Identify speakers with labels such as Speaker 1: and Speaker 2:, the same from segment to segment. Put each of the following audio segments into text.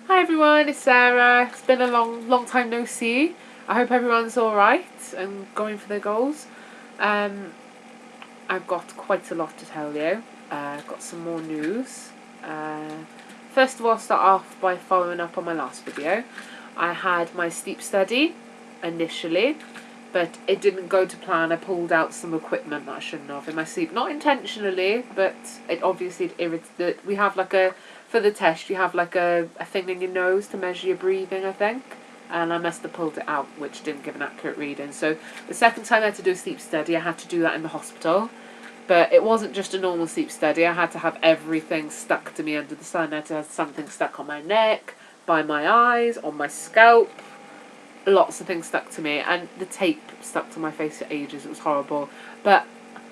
Speaker 1: Hi everyone, it's Sarah. It's been a long time no see. I hope everyone's alright and going for their goals. Um, I've got quite a lot to tell you. I've got some more news. First of all, I'll start off by following up on my last video. I had my sleep study initially, but it didn't go to plan. I pulled out some equipment that I shouldn't have in my sleep. Not intentionally, but it obviously irritated. We have for the test, you have a thing in your nose to measure your breathing, I think. And I must have pulled it out, which didn't give an accurate reading. So the second time I had to do a sleep study, I had to do that in the hospital. But it wasn't just a normal sleep study. I had to have everything stuck to me under the sun. I had to have something stuck on my neck, by my eyes, on my scalp. Lots of things stuck to me. And the tape stuck to my face for ages. It was horrible. But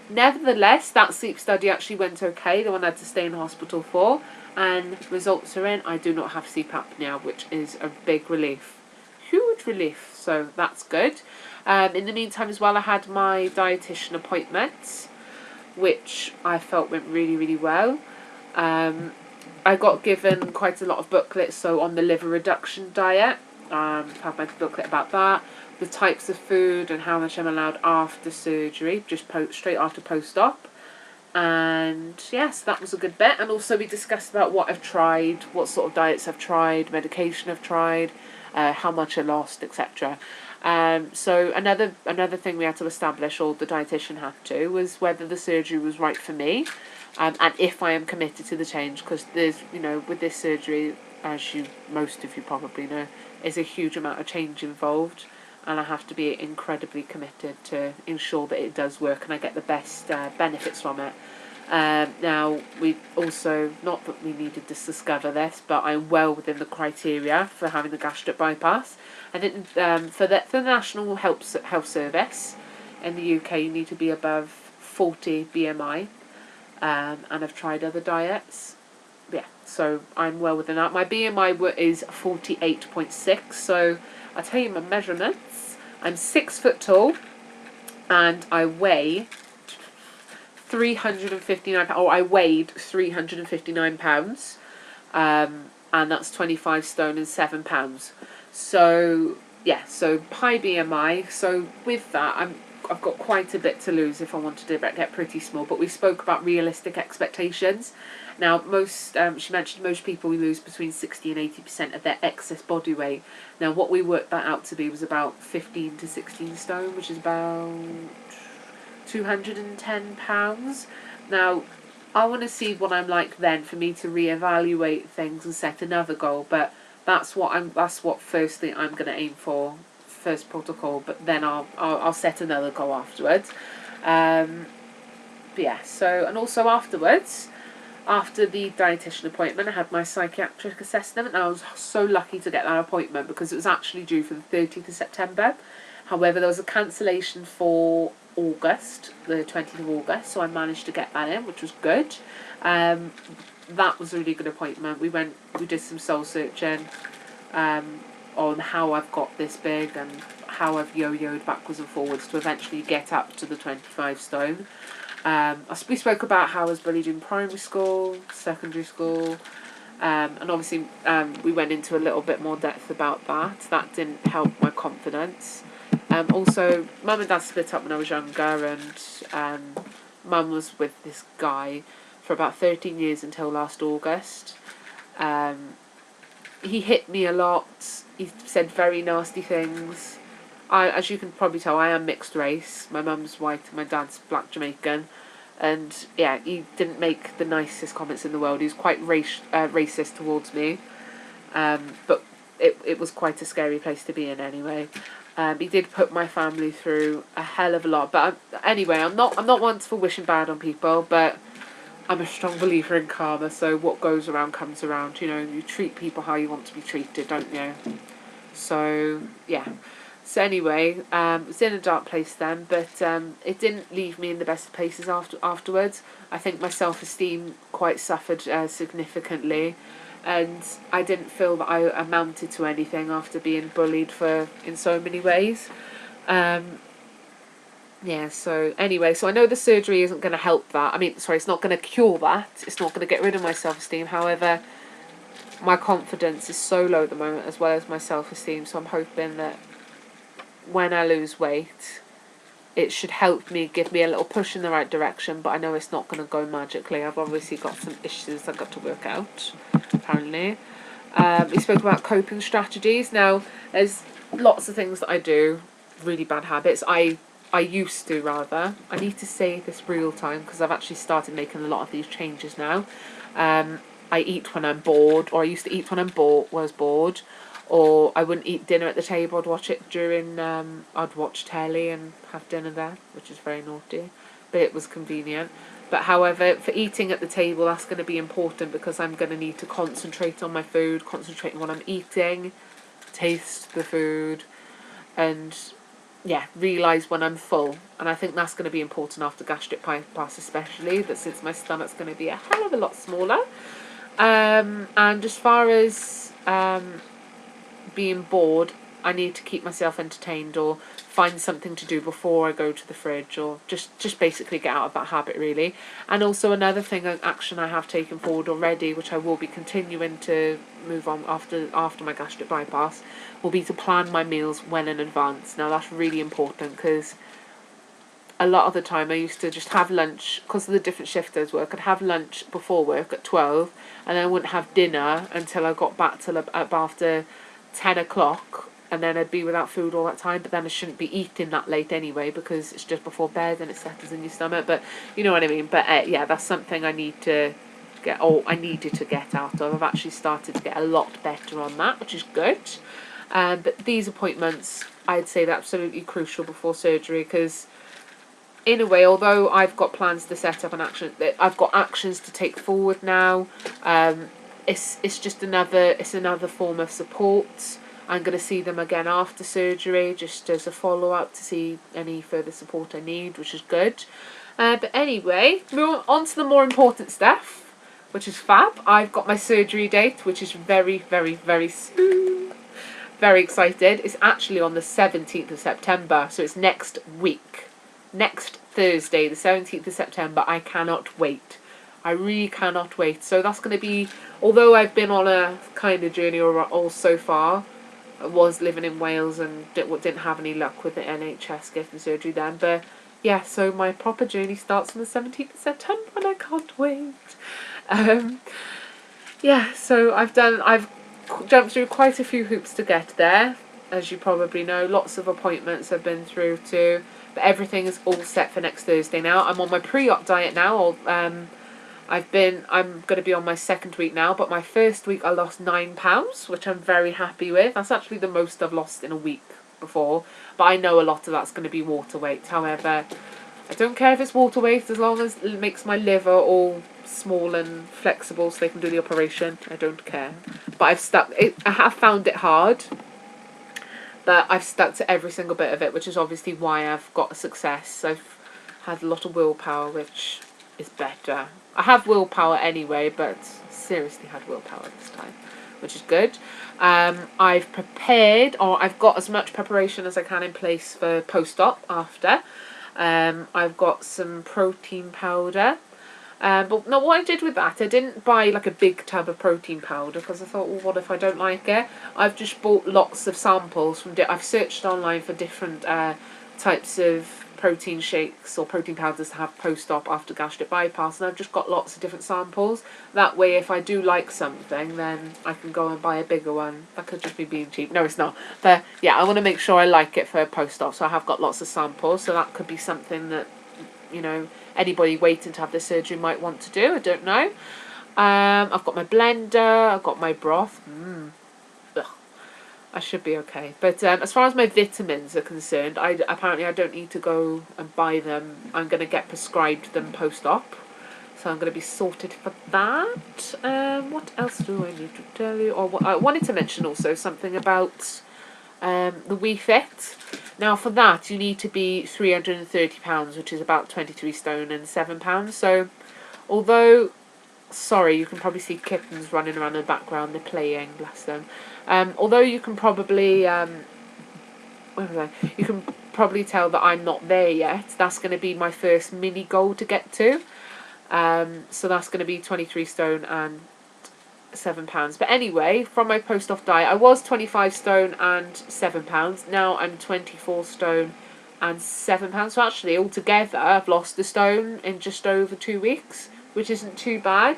Speaker 1: nevertheless, that sleep study actually went okay. The one I had to stay in hospital for. And results are in. I do not have sleep apnea, which is a big relief. Huge relief. So that's good. In the meantime as well, I had my dietitian appointments, which I felt went really well. I got given quite a lot of booklets, so on the liver reduction diet. I have my booklet about that, the types of food and how much I'm allowed after surgery, just straight after post-op. And yes, that was a good bit. And also we discussed about what I've tried, what sort of diets I've tried, medication I've tried, how much I lost, etc. So another thing we had to establish, or the dietitian had to, was whether the surgery was right for me, and if I am committed to the change. Because there's, with this surgery, as most of you probably know, is a huge amount of change involved, and I have to be incredibly committed to ensure that it does work and I get the best benefits from it. Now, we also, not that we needed to discover this, but I'm well within the criteria for having the gastric bypass. And for the National Health Service in the UK, you need to be above 40 BMI, and I've tried other diets. Yeah, so I'm well within that. My BMI is 48.6, so I'll tell you my measurements. I'm 6 foot tall, and I weigh 359 pounds, or I weighed 359 pounds, and that's 25 stone and 7 pounds. So yeah, so high BMI. So with that, I've got quite a bit to lose if I wanted to get pretty small. But we spoke about realistic expectations. Now, she mentioned most people we lose between 60 and 80% of their excess body weight. Now, what we worked that out to be was about 15 to 16 stone, which is about 210 pounds. Now, I want to see what I'm like then for me to reevaluate things and set another goal. But that's what firstly I'm going to aim for, first protocol. But then I'll set another goal afterwards. But yeah. So, and also afterwards, after the dietitian appointment, I had my psychiatric assessment, and I was so lucky to get that appointment because it was actually due for the 30th of September. However, there was a cancellation for August, the 20th of August, so I managed to get that in, which was good. That was a really good appointment. We did some soul searching on how I've got this big and how I've yo-yoed backwards and forwards to eventually get up to the 25 stone. We spoke about how I was bullied in primary school, secondary school, and obviously we went into a little bit more depth about that. That didn't help my confidence. Also, Mum and Dad split up when I was younger, and Mum was with this guy for about 13 years until last August. He hit me a lot. He said very nasty things. As you can probably tell, I am mixed race. My mum's white and my dad's black Jamaican. And yeah, he didn't make the nicest comments in the world. He was quite racist towards me. But it was quite a scary place to be in anyway. He did put my family through a hell of a lot. But anyway, I'm not one for wishing bad on people, but I'm a strong believer in karma. So what goes around comes around. You treat people how you want to be treated, don't you? So yeah. So anyway, it was in a dark place then, but it didn't leave me in the best places afterwards. I think my self-esteem quite suffered significantly, and I didn't feel that I amounted to anything after being bullied in so many ways. Yeah, so anyway, so I know the surgery isn't going to help that. It's not going to cure that. It's not going to get rid of my self-esteem. However, my confidence is so low at the moment, as well as my self-esteem. So I'm hoping that when I lose weight, it should help me, give me a little push in the right direction. But I know it's not going to go magically. I've obviously got some issues I've got to work out, apparently. We spoke about coping strategies. Now, there's lots of things that I do, really bad habits. I used to, rather. I need to say this real time because I've actually started making a lot of these changes now. I eat when I'm bored, or I used to eat when was bored, or I wouldn't eat dinner at the table. I'd watch it during, I'd watch telly and have dinner there, which is very naughty, but it was convenient. But however, for eating at the table, that's going to be important because I'm going to need to concentrate on my food, concentrate on what I'm eating, taste the food, and yeah, realise when I'm full. And I think that's going to be important after gastric bypass, especially, that since my stomach's going to be a hell of a lot smaller. And as far as being bored, I need to keep myself entertained or find something to do before I go to the fridge, or just basically get out of that habit, really. And also another thing, an action I have taken forward already, which I will be continuing to move on after my gastric bypass, will be to plan my meals well in advance. Now that's really important because a lot of the time I used to just have lunch, because of the different shifters work, I'd have lunch before work at 12, and then I wouldn't have dinner until I got back till up after 10 o'clock, and then I'd be without food all that time. But then I shouldn't be eating that late anyway because it's just before bed and it settles in your stomach. But you know what I mean. But yeah, that's something I need to get, or I needed to get out of. I've actually started to get a lot better on that, which is good. But these appointments, I'd say they're absolutely crucial before surgery, because in a way, although I've got plans to set up an action, I've got actions to take forward now. It's just another form of support. I'm going to see them again after surgery, just as a follow-up to see any further support I need, which is good. But anyway, move on to the more important stuff, which is fab. I've got my surgery date, which is very, very, very soon. Very excited. It's actually on the 17th of September, so it's next week. Next Thursday, the 17th of September. I cannot wait. I really cannot wait. So that's going to be, although I've been on a kind of journey all so far, I was living in Wales and didn't have any luck with the NHS getting surgery then. But yeah, so my proper journey starts on the 17th of September and I can't wait. Yeah, so I've jumped through quite a few hoops to get there. As you probably know, lots of appointments I've been through too. But everything is all set for next Thursday now. I'm on my pre-op diet now. I'm going to be on my second week now, but my first week I lost 9 pounds, which I'm very happy with. That's actually the most I've lost in a week before, but I know a lot of that's going to be water weight. However, I don't care if it's water weight as long as it makes my liver all small and flexible so they can do the operation. I don't care. But I have found it hard, but I've stuck to every single bit of it, which is obviously why I've got a success. I've had a lot of willpower, which is better. I have willpower anyway, but seriously had willpower this time, which is good. I've prepared, or I've got as much preparation as I can in place for post-op after. I've got some protein powder. But no, what I did with that, I didn't buy like a big tub of protein powder because I thought, well, what if I don't like it? I've just bought lots of samples from. I've searched online for different types of protein shakes or protein powders to have post-op after gastric bypass, and I've just got lots of different samples. That way, if I do like something, then I can go and buy a bigger one. That could just be being cheap. No, it's not. But yeah, I want to make sure I like it for post-op, so I have got lots of samples. So that could be something that, you know, anybody waiting to have the surgery might want to do. I don't know. I've got my blender. I've got my broth. Ugh. I should be okay. But as far as my vitamins are concerned, apparently I don't need to go and buy them. I'm going to get prescribed them post-op. So I'm going to be sorted for that. What else do I need to tell you? Or I wanted to mention also something about the Wii Fit. Now for that you need to be £330, which is about 23 stone and 7 pounds. So although, sorry, you can probably see kittens running around in the background, they're playing, bless them. Although you can probably you can probably tell that I'm not there yet. That's going to be my first mini goal to get to. So that's going to be 23 stone and £7. But anyway, from my post-op diet, I was 25 stone and £7. Now I'm 24 stone and £7. So actually, altogether, I've lost a stone in just over 2 weeks, which isn't too bad.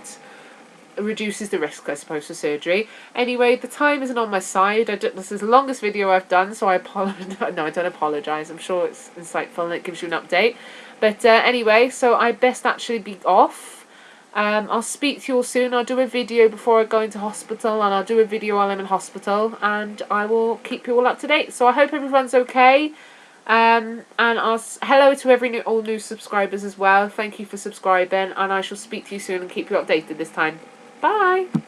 Speaker 1: It reduces the risk, I suppose, for surgery. Anyway, the time isn't on my side. This is the longest video I've done, so I apologise. No, I don't apologise. I'm sure it's insightful and it gives you an update. But anyway, so I best actually be off. I'll speak to you all soon. I'll do a video before I go into hospital, and I'll do a video while I'm in hospital, and I will keep you all up to date. So I hope everyone's okay. And hello to all new subscribers as well. Thank you for subscribing, and I shall speak to you soon and keep you updated this time. Bye!